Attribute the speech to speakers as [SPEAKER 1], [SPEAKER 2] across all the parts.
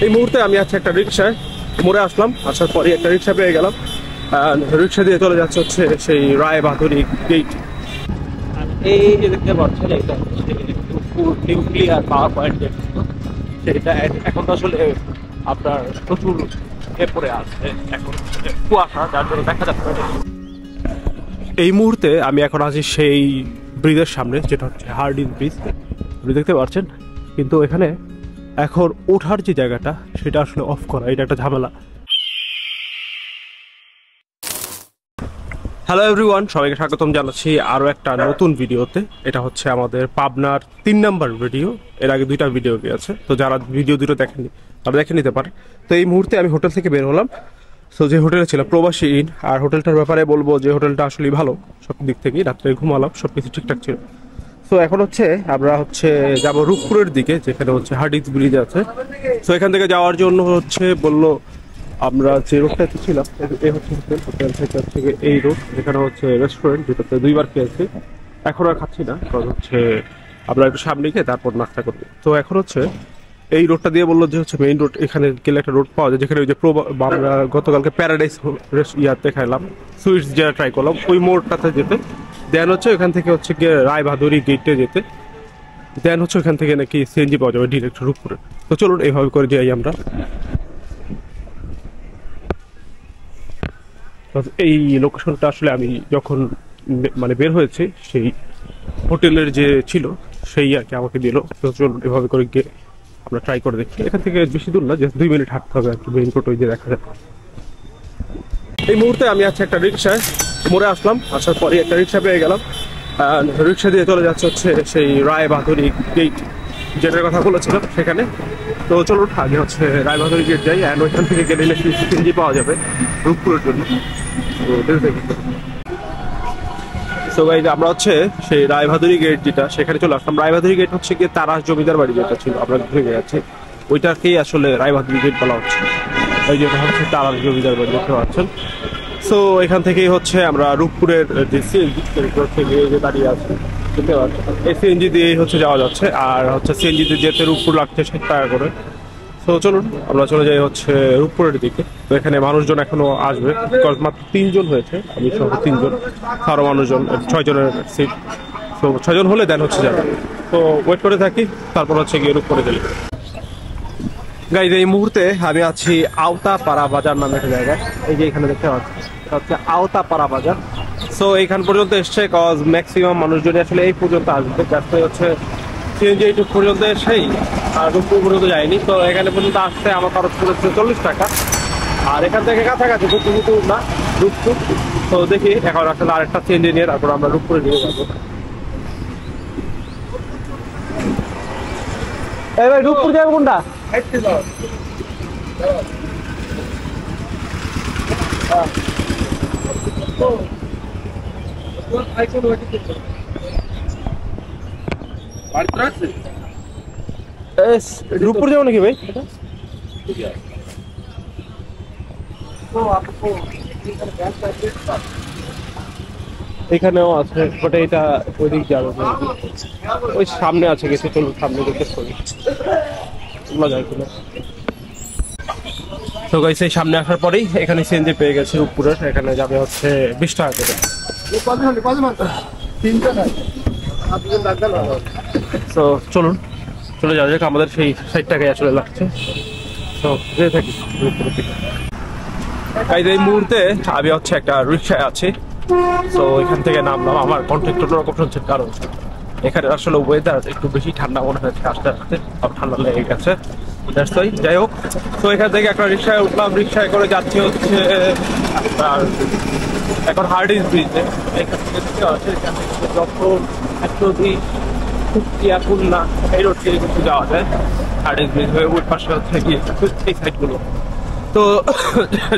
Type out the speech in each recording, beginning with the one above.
[SPEAKER 1] এই মুহূর্তে আমি আছি একটা রিক্সায়, মোড়ে আসলাম, আসার পরে একটা রিক্সা পেয়ে গেলাম। রিক্সা দিয়ে চলে যাচ্ছে হচ্ছে সেই রায় বাহাদুরি গেট। এই যে দেখতে পাচ্ছেন এটা নিউক্লিয়ার পাওয়ার পয়েন্ট, সেটা এখন তো আসলে আপনার প্রচুর পড়ে আছে, এখন কুয়াশা, যার জন্য দেখা যাচ্ছে। এই মুহূর্তে আমি এখন আছি সেই ব্রিজের সামনে, যেটা হচ্ছে হার্ডিন ব্রিজ, আপনি দেখতে পাচ্ছেন। কিন্তু এখানে এখন ওঠার যে জায়গাটা সেটা আসলে অফ করা, এটা একটা ঝামেলা। হ্যালো এভরিওয়ান, সবাইকে স্বাগতম জানাচ্ছি আরও একটা নতুন ভিডিওতে। এটা হচ্ছে আমাদের পাবনার 3 নম্বর ভিডিও। এর আগে 2টা ভিডিও গিয়েছে, তো যারা ভিডিও দুটো দেখেনি তারা দেখে নিতে পারে। তো এই মুহূর্তে আমি হোটেল থেকে বের হলাম। সো যে হোটেলে ছিল প্রবাসী ইন, আর হোটেলটার ব্যাপারে বলবো যে হোটেলটা আসলেই ভালো সব দিক থেকেই। রাত্রে ঘুমালাম, সব কিছু ঠিকঠাক ছিল। সো এখন হচ্ছে আমরা যাবো রূপপুরের দিকে, যেখানে হচ্ছে হার্ডিন ব্রিজ আছে। সো এখান থেকে যাওয়ার জন্য বললো আমরা যে রোডটাতে ছিলাম এই হচ্ছে হোটেল থেকে এই রোড, যেখানে হচ্ছে রেস্টুরেন্ট, যেটাতে 2বার খেয়েছি। এখন আর খাচ্ছি না, কারণ আমরা একটু সামনে গিয়ে তারপর নাস্তা করবো। তো এখন এই রোডটা দিয়ে বললো যে মেইন রোড, এখানে গেলে একটা রোড পাওয়া যায়, যেখানে ওই যে আমরা গতকালকে প্যারাডাইস ইয়াতে খাইলাম, সুইটস যেটা ট্রাই করলাম, ওই মোড়টাতে যেতে। দেন ওখান থেকে গিয়ে রায় বাহাদুরি গেটে যেতে। দেন ওখান থেকে নাকি সিএনজি পাওয়া যাবে ডিরেক্ট রূপপুরে। তো চলুন এইভাবে করে যাই আমরা। এই লোকেশনটা আসলে আমি যখন বের হয়েছে সেই হোটেলের যে ছিল সেই আর কি আমাকে দিল। তো চলুন এভাবে করে গিয়ে আমরা ট্রাই করে দেখি। এখান থেকে বেশি দূর না, জাস্ট 2 মিনিট হাঁটতে হবে আর কি, মেইন রোড ওই যে দেখা যায়। এই মুহূর্তে আমি আছি একটা রিক্সায়, মোড়ে আসলাম, আসার পরে একটা রিক্সা পেয়ে গেলাম। রিক্সা দিয়ে চলে যাচ্ছে সেই রায় বাহাদুরি গেট, যেটার কথা বলেছিলাম সেখানে। তো চলুন আগে রায় বাহাদুরি গেট যাই, অ্যান্ড ওইখান থেকে গেলে সিএনজি পাওয়া যাবে রূপপুরের জন্য। তো গাইজ আমরা সেই রায় বাহাদুরি গেট যেটা, সেখানে চলে আসলাম। রায় বাহাদুরি গেট গিয়ে তারাস জমিদার বাড়ি যেটা ছিল, আমরা ঘুরে যাচ্ছি ওইটাকেই আসলে রায় বাহাদুরি গেট বলা হচ্ছে। ওই যেটা তারাস জমিদার বাড়ি দেখতে পাচ্ছেন। সো এখান থেকেই আমরা রূপপুরের যে সিএনজি যে দাঁড়িয়ে আছে দেখতে পাচ্ছেন, এই সিএনজি দিয়েই যাওয়া যাচ্ছে। আর সিএনজিতে যেতে রূপপুর লাগছে 60 টাকা করে। তো চলুন আমরা চলে যাই রূপপুরের দিকে। তো এখানে মানুষজন এখনো আসবে, মাত্র 3 জন হয়েছে, আমি সহ 3 জন, আরো মানুষজন 6 জনের সিট। তো 6 জন হলে দেন যাবে। তো ওয়েট করে থাকি, তারপর গিয়ে রূপপুরে গেলে। গাইজ এই মুহূর্তে আমি আছি আওতাপাড়া বাজার নামে একটা জায়গায়, এই যে এখানে দেখতে পাচ্ছি আওতাপাড়া বাজার। সো এইখান পর্যন্ত এসছে, কজ ম্যাক্সিমাম মানুষজনই আসলে এই পর্যন্ত আসবে, যাতে সিএনজি এইটুক পর্যন্ত এসেই আর রূপপুর পর্যন্ত যায়নি। তো এখানে পর্যন্ত আসতে আমার খরচ পড়েছে 40 টাকা। আর এখান থেকে কাছাকাছি কিন্তু না রূপপুর। তো দেখি এখন আসলে আরেকটা সিএনজি নিয়ে তারপর আমরা রূপপুরে নিয়ে যাবো। এই ভাই রূপপুর যাবে কোনটা? রূপপুর যাবো নাকি ভাই? এখানেও আছে, বাট এটা ওই দিক যাবে, ওই সামনে আছে কিছু। চলুন সামনে দেখে করি যায় কিনা। তো গাইস এই সামনে আসার পরেই এখানে সিএনজি পেয়ে গেছে রূপপুরের, এখানে যাবে 20 টাকা করে। তো চলুন চলে যাওয়া যাক, আমাদের সেই 60 টাকায় আসলে লাগছে। তো যেতে থাকি রূপপুরের দিকে। এই মুহূর্তে আমি একটা রিক্সায় আছি। তো এখান থেকে নামলাম, আমার কন্ট্যাক্ট অন্যরকম শুনছেন, কারণ এখানে আসলে ওয়েদার একটু বেশি ঠান্ডা মনে হয়েছে, আস্তে আস্তে সব ঠান্ডা লেগে গেছে। যাই হোক, তো এখান থেকে একটা রিক্সায় উঠলাম, রিক্সায় করে যাচ্ছি আপনার এখন হার্ডিন ব্রিজে। এখান থেকে এখান থেকে যখন 120 খুলনা এই রোড থেকে কিন্তু যাওয়া যায় হার্ডিন ব্রিজ হয়ে, ওই পাশে গিয়ে এই সাইডগুলো। তো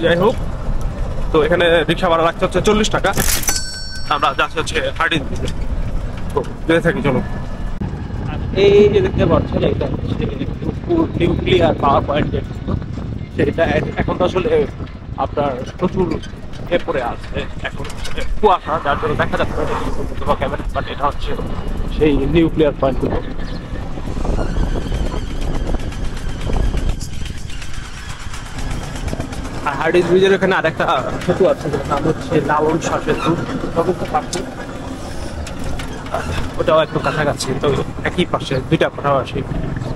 [SPEAKER 1] যাই হোক, তো এখানে রিক্সা ভাড়া রাখতে 40 টাকা। আমরা যাচ্ছি হার্ডিন ব্রিজে। তো যেতে থাকি, চলো। এই যে দেখতে পাচ্ছেন এটা নিউক্লিয়ার পাওয়ার পয়েন্ট, সেটা এখন তো আসলে আপনার প্রচুর পড়ে আছে, এখন কুয়াশা, যার জন্য দেখা যাচ্ছে ক্যামেরা, বাট এটা সেই নিউক্লিয়ার পয়েন্টগুলো। আর হার্ডিঞ্জ ব্রিজের এখানে আরেকটা সেতু আছে, যার নাম হচ্ছে লালন শাহ সেতু। ওটাও একটু কাছাকাছি, তো একই পাশে দুইটা পাশাপাশি।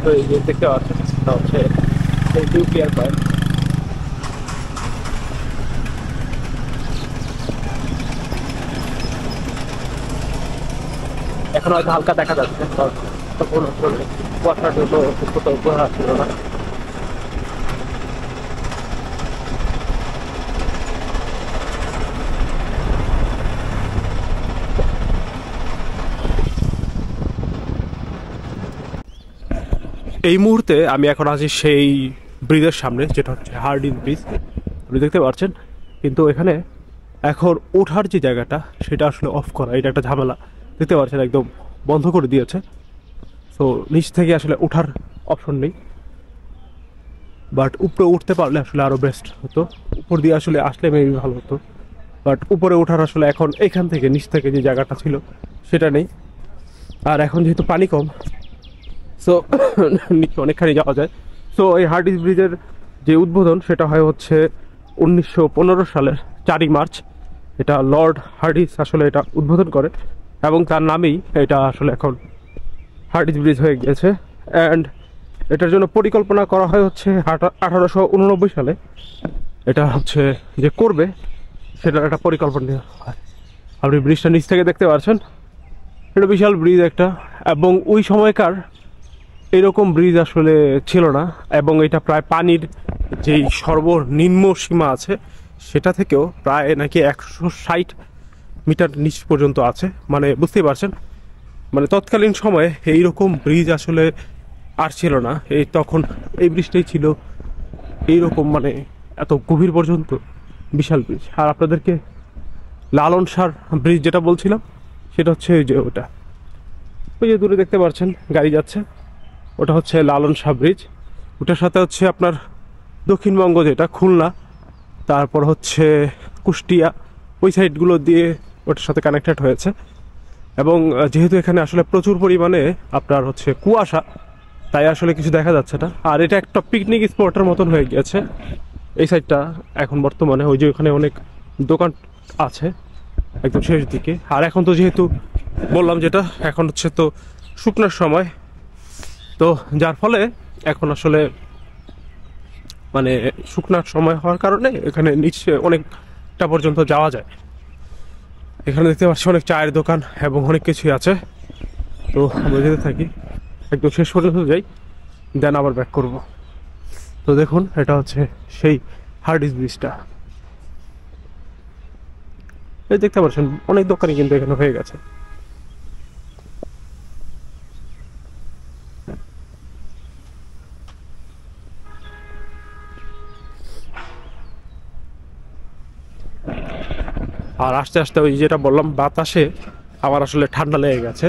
[SPEAKER 1] তো এই যে দেখতে পাচ্ছেন সেটা হচ্ছে নিউক্লিয়ার পয়েন্ট। এখন হয়তো হালকা দেখা যাচ্ছে, তখন কুয়াশার জন্য কোথাও বোঝা ছিল না। এই মুহূর্তে আমি এখন আছি সেই ব্রিজের সামনে, যেটা হচ্ছে হার্ডিঞ্জ ব্রিজ। আপনি দেখতে পাচ্ছেন, কিন্তু এখানে এখন ওঠার যে জায়গাটা সেটা আসলে অফ করা, এটা একটা ঝামেলা। দেখতে পাচ্ছেন একদম বন্ধ করে দিয়েছে। তো নিচ থেকে আসলে ওঠার অপশন নেই, বাট উপরে উঠতে পারলে আসলে আরও বেস্ট হতো। উপর দিয়ে আসলে আসলে মেবি ভালো হতো, বাট উপরে ওঠার আসলে এখন এখান থেকে নিচ থেকে যে জায়গাটা ছিল সেটা নেই। আর এখন যেহেতু পানি কম, সো নিচে অনেকখানি যাওয়া যায়। সো এই হার্ডিঞ্জ ব্রিজের যে উদ্বোধন সেটা হয় হচ্ছে 1915 সালের 4ই মার্চ। এটা লর্ড হার্ডিঞ্জ আসলে এটা উদ্বোধন করে, এবং তার নামেই এটা আসলে এখন হার্ডিঞ্জ ব্রিজ হয়ে গিয়েছে। অ্যান্ড এটার জন্য পরিকল্পনা করা হয় হচ্ছে 1889 সালে। এটা হচ্ছে যে করবে সেটার একটা পরিকল্পনা নেওয়া হয়। আপনি ব্রিজটা নিচ থেকে দেখতে পাচ্ছেন, এটা বিশাল ব্রিজ একটা, এবং ওই সময়কার এরকম ব্রিজ আসলে ছিল না। এবং এটা প্রায় পানির যেই সর্বনিম্ন সীমা আছে সেটা থেকেও প্রায় নাকি 160 মিটার নিচ পর্যন্ত আছে। মানে বুঝতেই পারছেন, মানে তৎকালীন সময়ে এইরকম ব্রিজ আসলে আর ছিল না। এই তখন এই ব্রিজটাই ছিল এইরকম, মানে এত গভীর পর্যন্ত বিশাল ব্রিজ। আর আপনাদেরকে লালন শাহ ব্রিজ যেটা বলছিলাম সেটা হচ্ছে ওই যে ওটা, ওই যে দূরে দেখতে পাচ্ছেন গাড়ি যাচ্ছে, ওটা হচ্ছে লালন শাহ ব্রিজ। ওটার সাথে হচ্ছে আপনার দক্ষিণবঙ্গ যেটা খুলনা, তারপর হচ্ছে কুষ্টিয়া, ওই সাইডগুলো দিয়ে ওটার সাথে কানেক্টেড হয়েছে। এবং যেহেতু এখানে আসলে প্রচুর পরিমাণে আপনার হচ্ছে কুয়াশা, তাই আসলে কিছু দেখা যাচ্ছে না। আর এটা একটা পিকনিক স্পটের মতন হয়ে গিয়েছে এই সাইডটা এখন বর্তমানে। ওই যে ওখানে অনেক দোকান আছে একদম শেষ দিকে। আর এখন তো যেহেতু বললাম যেটা, এখন হচ্ছে তো শুকনোর সময়, তো যার ফলে এখন আসলে মানে শুকনার সময় হওয়ার কারণে এখানে নিচে অনেকটা পর্যন্ত যাওয়া যায়। এখানে দেখতে পাচ্ছি অনেক চায়ের দোকান এবং অনেক কিছুই আছে। তো আমরা যেতে থাকি, একদম শেষ পর্যন্ত যাই, দেন আবার ব্যাক করব। তো দেখুন, এটা হচ্ছে সেই হার্ডিঞ্জ ব্রিজটা। এই দেখতে পাচ্ছেন অনেক দোকানই কিন্তু এখানে হয়ে গেছে। আর আস্তে আস্তে ওই যেটা বললাম বাতাসে আমার আসলে ঠান্ডা লেগে গেছে।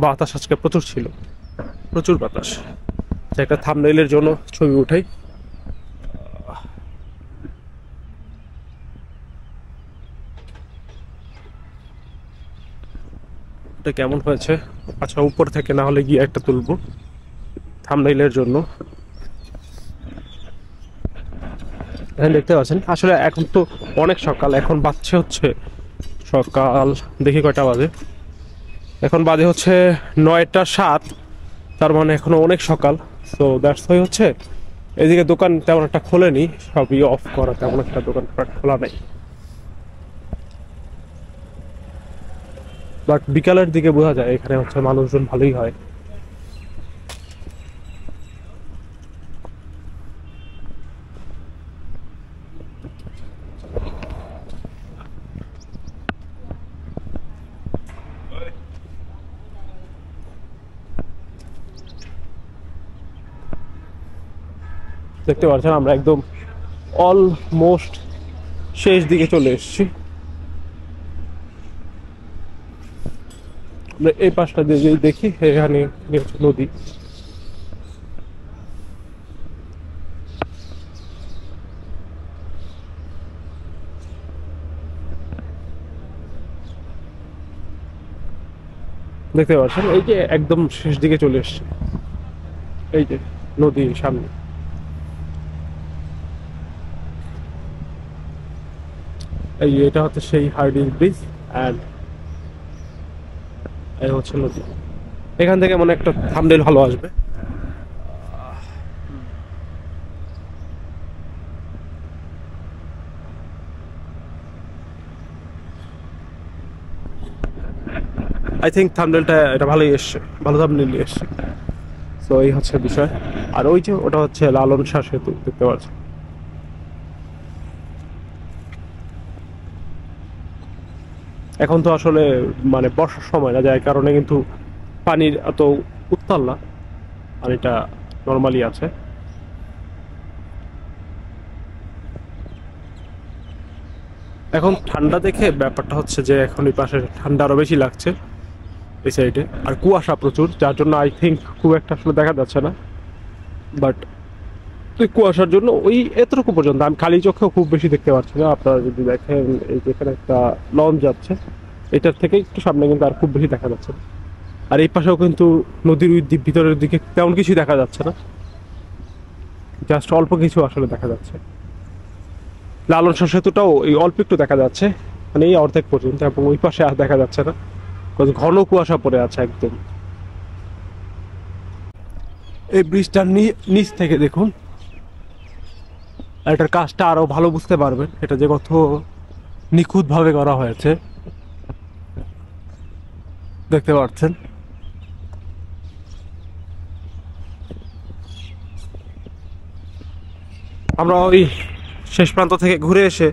[SPEAKER 1] বাতাস আজকে প্রচুর ছিল, প্রচুর বাতাস। একটা থাম্বনেইলের জন্য ছবি উঠাই। এটা কেমন হয়েছে? আচ্ছা, উপর থেকে না হলে গিয়ে একটা তুলবো থাম্বনেইলের জন্য। দেখতে পাচ্ছেন আসলে এখন তো অনেক সকাল, এখন বাজছে হচ্ছে সকাল, দেখি কয়টা বাজে, এখন বাজে হচ্ছে 9টা 7। তার মানে এখনো অনেক সকাল। সো দ্যাটস ওয়াই হচ্ছে এদিকে দোকান তেমন একটা খোলেনি, সবই অফ করা, তেমন একটা দোকান খোলা নেই। বাট বিকালের দিকে বোঝা যায় এখানে হচ্ছে মানুষজন ভালোই হয়। দেখতে পাচ্ছেন আমরা একদম অলমোস্ট শেষ দিকে চলে এসেছি। এই পাশটা দিয়ে যদি দেখি, এখানে নদী। দেখতে পাচ্ছেন এই যে একদম শেষ দিকে চলে এসছে, এই যে নদীর সামনে। এই যে এটা হচ্ছে সেই হার্ডিঞ্জ ব্রিজ, অ্যান্ড এই হচ্ছে নদী। এখান থেকে মনে একটা থাম্বনেল ভালো আসবে। আই থিঙ্ক থাম্বনেলটা এটা ভালোই এসছে, ভালো থাম্বনেল এসছে। তো এই হচ্ছে বিষয়। আর ওই যে ওটা হচ্ছে লালন শাহ সেতু, দেখতে পাচ্ছি। এখন তো আসলে মানে বর্ষার সময় না, যার কারণে কিন্তু পানির এত উত্তাল না, পানিটা নর্মালি আছে। এখন ঠান্ডা দেখে ব্যাপারটা হচ্ছে যে এখন এই পাশে ঠান্ডা আরো বেশি লাগছে এই সাইডে, আর কুয়াশা প্রচুর, যার জন্য আই থিঙ্ক খুব একটা আসলে দেখা যাচ্ছে না। বাট ওই কুয়াশার জন্য ওই এতটুকু পর্যন্ত আমি খালি চোখেও খুব বেশি দেখতে পাচ্ছি না। আপনারা যদি দেখেন এই যেখানে একটা লঞ্চ যাচ্ছে, এটার থেকে একটু সামনে কিন্তু আর খুব বেশি দেখা যাচ্ছে না। আর এই পাশেও কিন্তু নদীর ওই ভিতরের দিকে তেমন কিছুই দেখা যাচ্ছে না, জাস্ট অল্প কিছু আসলে দেখা যাচ্ছে। লালন শাহ সেতুটাও এই অল্প একটু দেখা যাচ্ছে, মানে এই অর্ধেক পর্যন্ত, এবং ওই পাশে আর দেখা যাচ্ছে না, ঘন কুয়াশা পড়ে আছে একদম। এই ব্রিজটার নিচ থেকে দেখুন, এটার কাজটা আরো ভালো বুঝতে পারবেন, এটা যে কত নিখুঁত ভাবে করা হয়েছে দেখতে পাচ্ছেন। আমরা ওই শেষ প্রান্ত থেকে ঘুরে এসে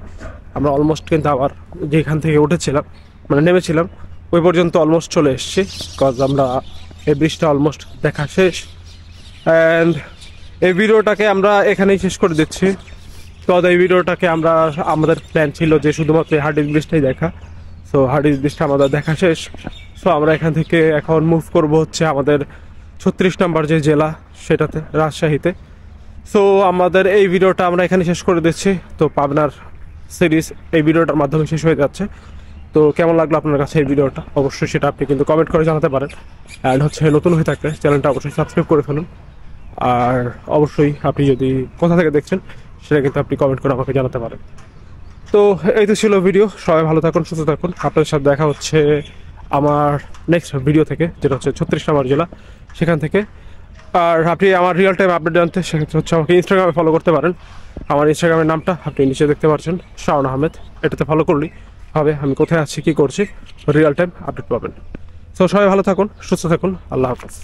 [SPEAKER 1] আমরা অলমোস্ট কিন্তু আবার যেখান থেকে উঠেছিলাম, মানে নেমেছিলাম, ওই পর্যন্ত অলমোস্ট চলে এসেছি। বিকজ আমরা এই ব্রিজটা অলমোস্ট দেখা শেষ, অ্যান্ড এই ভিডিওটাকে আমরা এখানেই শেষ করে দিচ্ছি। তো এই ভিডিওটাকে আমরা, আমাদের প্ল্যান ছিল যে শুধুমাত্র হার্ডিঞ্জ ব্রিজটাই দেখা। সো হার্ডিঞ্জ ব্রিজটা আমাদের দেখা শেষ। সো আমরা এখান থেকে এখন মুভ করব হচ্ছে আমাদের 36 নম্বর যে জেলা, সেটাতে, রাজশাহীতে। সো আমাদের এই ভিডিওটা আমরা এখানে শেষ করে দিচ্ছি। তো পাবনার সিরিজ এই ভিডিওটার মাধ্যমে শেষ হয়ে যাচ্ছে। তো কেমন লাগলো আপনার কাছে এই ভিডিওটা, অবশ্যই সেটা আপনি কিন্তু কমেন্ট করে জানাতে পারেন। অ্যান্ড হচ্ছে নতুন হয়ে থাকলে চ্যানেলটা অবশ্যই সাবস্ক্রাইব করে ফেলুন। আর অবশ্যই আপনি যদি কোথা থেকে দেখছেন সেটা কিন্তু আপনি কমেন্ট করে আমাকে জানাতে পারেন। তো এই তো ছিল ভিডিও। সবাই ভালো থাকুন, সুস্থ থাকুন। আপনাদের সাথে দেখা হচ্ছে আমার নেক্সট ভিডিও থেকে, যেটা হচ্ছে 36 নম্বর জেলা, সেখান থেকে। আর আপনি আমার রিয়েল টাইম আপডেট জানতে সেক্ষেত্রে হচ্ছে আমাকে ইনস্টাগ্রামে ফলো করতে পারেন। আমার ইনস্টাগ্রামের নামটা আপনি নিচে দেখতে পাচ্ছেন, শাওন আহমেদ। এটাতে ফলো করলেই হবে আমি কোথায় আছি, কী করছি, রিয়েল টাইম আপডেট পাবেন। তো সবাই ভালো থাকুন, সুস্থ থাকুন। আল্লাহ হাফেজ।